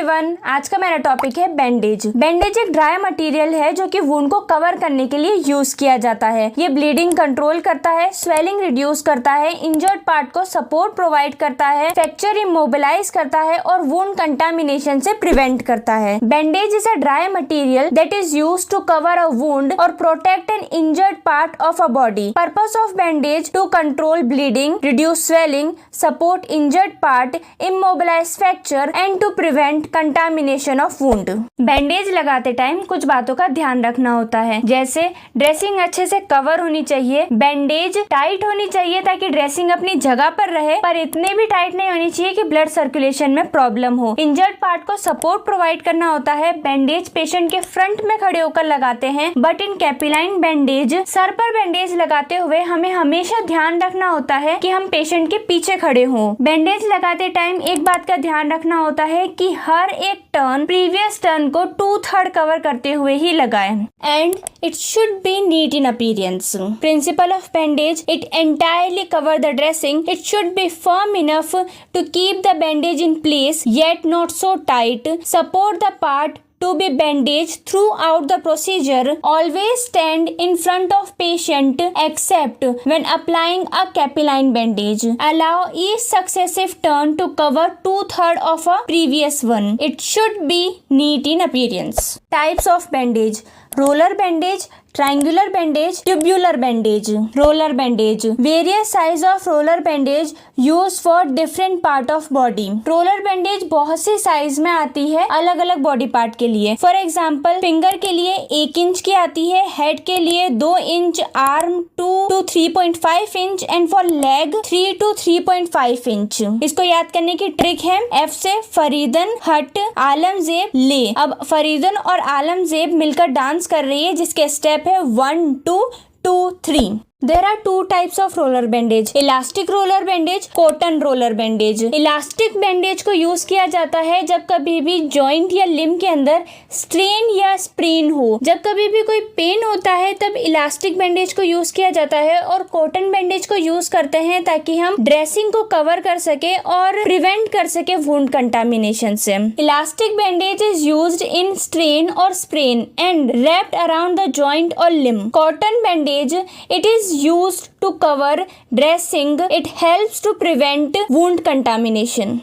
Everyone, आज का मेरा टॉपिक है बैंडेज। बैंडेज एक ड्राई मटेरियल है जो कि वुंड को कवर करने के लिए यूज किया जाता है। ये ब्लीडिंग कंट्रोल करता है, स्वेलिंग रिड्यूस करता है, इंजर्ड पार्ट को सपोर्ट प्रोवाइड करता है, फ्रैक्चर इमोबिलाइज करता है और वुंड कंटामिनेशन से प्रिवेंट करता है। Bandage is a dry material that is used to cover a wound और protect an injured part of a body. Purpose of bandage to control bleeding, reduce swelling, support injured part, immobilise fracture and to prevent contamination of wound. Bandage लगाते time कुछ बातों का ध्यान रखना होता है, जैसे ड्रेसिंग अच्छे से कवर होनी चाहिए, बैंडेज टाइट होनी चाहिए ताकि ड्रेसिंग अपनी जगह पर रहे, पर इतने भी टाइट नहीं होनी चाहिए कि ब्लड सर्कुलेशन में प्रॉब्लम हो। इंजर्ड पार्ट को सपोर्ट प्रोवाइड करना होता है। बैंडेज पेशेंट के फ्रंट में खड़े होकर लगाते हैं, बट इन कैपिलाइन बैंडेज सर पर बैंडेज लगाते हुए हमें हमेशा ध्यान रखना होता है कि हम पेशेंट के पीछे खड़े हों। बैंडेज लगाते टाइम एक बात का ध्यान रखना होता है कि हर एक टर्न प्रीवियस टर्न को 2/3 कवर करते हुए ही लगाएं, and it should be neat in appearance. Principle of bandage, it entirely cover the dressing, it should be firm enough to keep the bandage in place yet not so tight, support the part to be bandaged throughout the procedure. Always stand in front of patient except when applying a capilline bandage. Allow each successive turn to cover 2/3 of a previous one. It should be neat in appearance. Types of bandage: roller bandage, triangular bandage, tubular bandage. Roller bandage, various size of roller bandage used for different part of body. Roller bandage बहुत सी size में आती है अलग अलग body part के लिए। For example, finger के लिए 1 इंच की आती है, हेड के लिए 2 inch, arm 2 to 3.5 inch and for leg 3 to 3.5 inch. इसको याद करने की ट्रिक है, F से फरीदन, हट, आलमजेब, ले। अब फरीदन और आलमजेब मिलकर डांस कर रही है जिसके स्टेप है 1 2 2 3। There are 2 types of roller bandage: elastic roller bandage, cotton roller bandage. Elastic bandage को यूज किया जाता है जब कभी भी जॉइंट या लिम्ब के अंदर स्ट्रेन या स्प्रेन हो। जब कभी भी कोई पेन होता है तब इलास्टिक बैंडेज को यूज किया जाता है, और कॉटन बैंडेज को यूज करते हैं ताकि हम ड्रेसिंग को कवर कर सके और प्रिवेंट कर सके वुंड कंटामिनेशन से। Elastic bandage is used in strain और sprain and wrapped around the joint or limb. Cotton bandage, it is used to cover dressing. It helps to prevent wound contamination.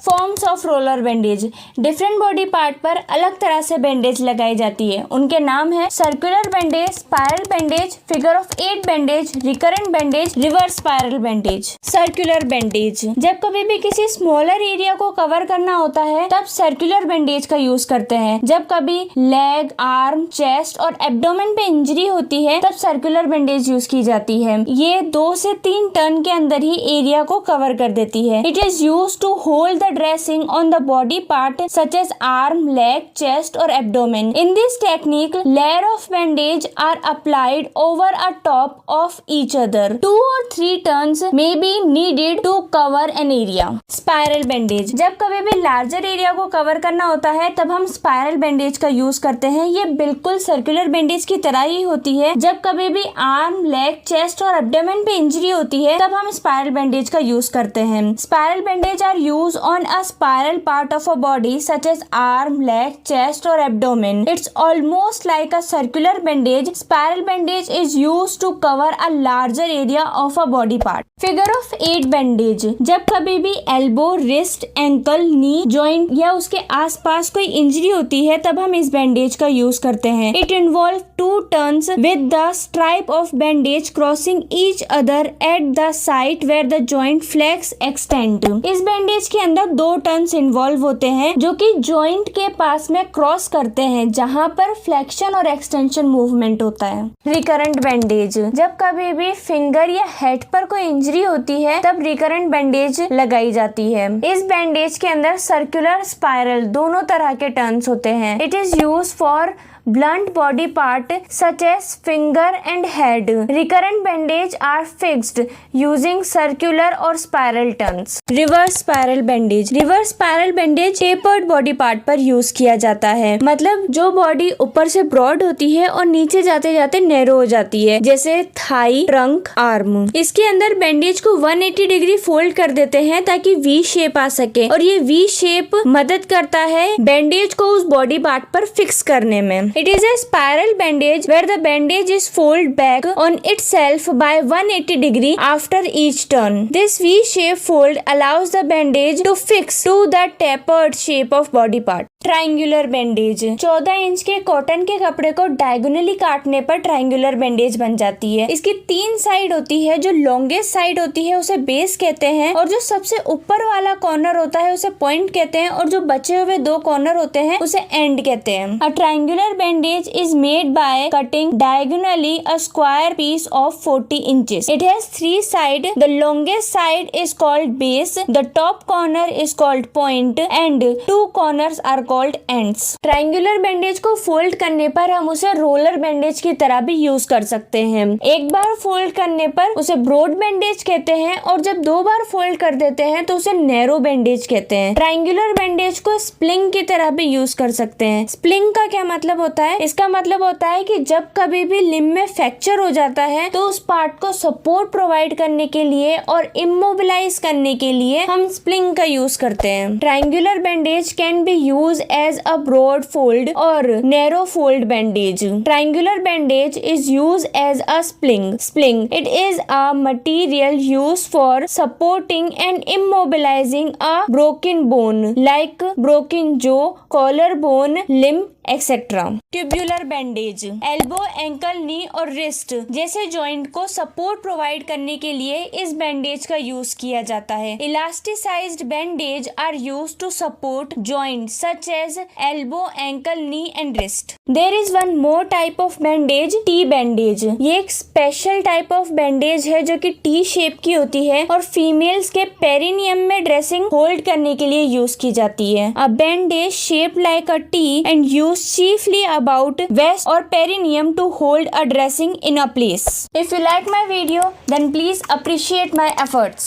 Forms of roller bandage, different body part पर अलग तरह से bandage लगाई जाती है। उनके नाम है circular bandage, spiral bandage, figure of 8 bandage, recurrent bandage, reverse spiral bandage. Circular bandage, जब कभी भी किसी स्मॉलर एरिया को कवर करना होता है तब सर्कुलर बैंडेज का यूज करते हैं। जब कभी लेग, आर्म, चेस्ट और एब्डोमेन पे इंजरी होती है तब सर्कुलर बैंडेज यूज की जाती है। ये 2 से 3 टर्न के अंदर ही एरिया को कवर कर देती है। It is used to hold the dressing on the body part such as arm, leg, chest or abdomen. In this technique, layer of bandage are applied over a top of each other. 2 or 3 turns may be needed to cover an area. Spiral bandage, जब कभी भी larger area को cover करना होता है तब हम spiral bandage का यूज करते हैं। ये बिल्कुल सर्कुलर बैंडेज की तरह ही होती है। जब कभी भी आर्म, लेग, चेस्ट और एब्डोमेन पे इंजरी होती है तब हम स्पाइरल बैंडेज का यूज करते हैं। Spiral bandage are use on a spiral part of a body such as arm, leg, chest or abdomen. It's almost like a circular bandage. Spiral bandage is used to cover a larger area of a body part. Figure of 8 bandage, जब कभी भी elbow, wrist, ankle, knee, joint या उसके आसपास कोई injury होती है तब हम इस बैंडेज का यूज करते हैं। It involves 2 turns with the stripe of bandage crossing each other at the site where the joint flex extend. इस बैंडेज के अंदर 2 टर्न्स इन्वॉल्व होते हैं जो कि जॉइंट के पास में क्रॉस करते हैं जहां पर फ्लेक्शन और एक्सटेंशन मूवमेंट होता है। रिकरेंट बैंडेज, जब कभी भी फिंगर या हेड पर कोई इंजरी होती है तब रिकरेंट बैंडेज लगाई जाती है। इस बैंडेज के अंदर सर्कुलर, स्पाइरल दोनों तरह के टर्न्स होते हैं। It is use for blunt body part such as finger and head. Recurrent bandage are fixed using circular or spiral turns. Reverse spiral bandage. Reverse spiral bandage tapered body part पर use किया जाता है। मतलब जो body ऊपर से broad होती है और नीचे जाते जाते नैरो हो जाती है, जैसे थाई, ट्रंक, आर्म। इसके अंदर बैंडेज को 180 डिग्री फोल्ड कर देते हैं ताकि वी शेप आ सके, और ये वी शेप मदद करता है बैंडेज को उस बॉडी पार्ट पर फिक्स करने में। It is a spiral bandage where the bandage is fold back on itself by 180 degree after each turn. This V shape fold allows the bandage to fix to the tapered shape of body part. Triangular bandage. 14 inch के cotton के कपड़े को diagonally काटने पर triangular bandage बन जाती है। इसकी 3 साइड होती है। जो लॉन्गेस्ट साइड होती है उसे बेस कहते हैं, और जो सबसे ऊपर वाला कॉर्नर होता है उसे पॉइंट कहते हैं, और जो बचे हुए 2 कॉर्नर होते हैं उसे एंड कहते हैं। A triangular bandage is made by cutting diagonally a square piece of 40 inches. It has 3 side. The longest side is called base, the top corner is called point and 2 corners are called ends. Triangular bandage को fold करने पर हम उसे roller bandage की तरह भी use कर सकते हैं। एक बार फोल्ड करने पर उसे ब्रॉड बैंडेज कहते हैं, और जब 2 बार फोल्ड कर देते हैं तो उसे नैरो बैंडेज कहते हैं। ट्रायंगुलर बैंडेज को स्प्लिंग की तरह भी यूज कर सकते हैं। स्प्लिंग का क्या मतलब होता है? इसका मतलब होता है कि जब कभी भी लिम्ब में फ्रैक्चर हो जाता है तो उस पार्ट को सपोर्ट प्रोवाइड करने के लिए और इमोबिलाइज करने के लिए हम स्प्लिंग का यूज करते हैं। Triangular bandage can be use as a broad fold or narrow fold bandage. Triangular bandage is used as a sling. It is a material used for supporting and immobilizing a broken bone like broken jaw, collarbone, limb, etcetera. Tubular bandage. Elbow, ankle, knee और wrist जैसे joint को support provide करने के लिए इस bandage का use किया जाता है। Elasticised bandage are used to support joint such as elbow, ankle, knee and wrist. There is one more type of bandage, T bandage. ये एक स्पेशल टाइप ऑफ बैंडेज है जो कि टी शेप की होती है और फीमेल्स के पेरिनियम में ड्रेसिंग होल्ड करने के लिए यूज की जाती है। A bandage shaped like a T and use chiefly about waist or perineum to hold a dressing in a place. If you like my video, then please appreciate my efforts.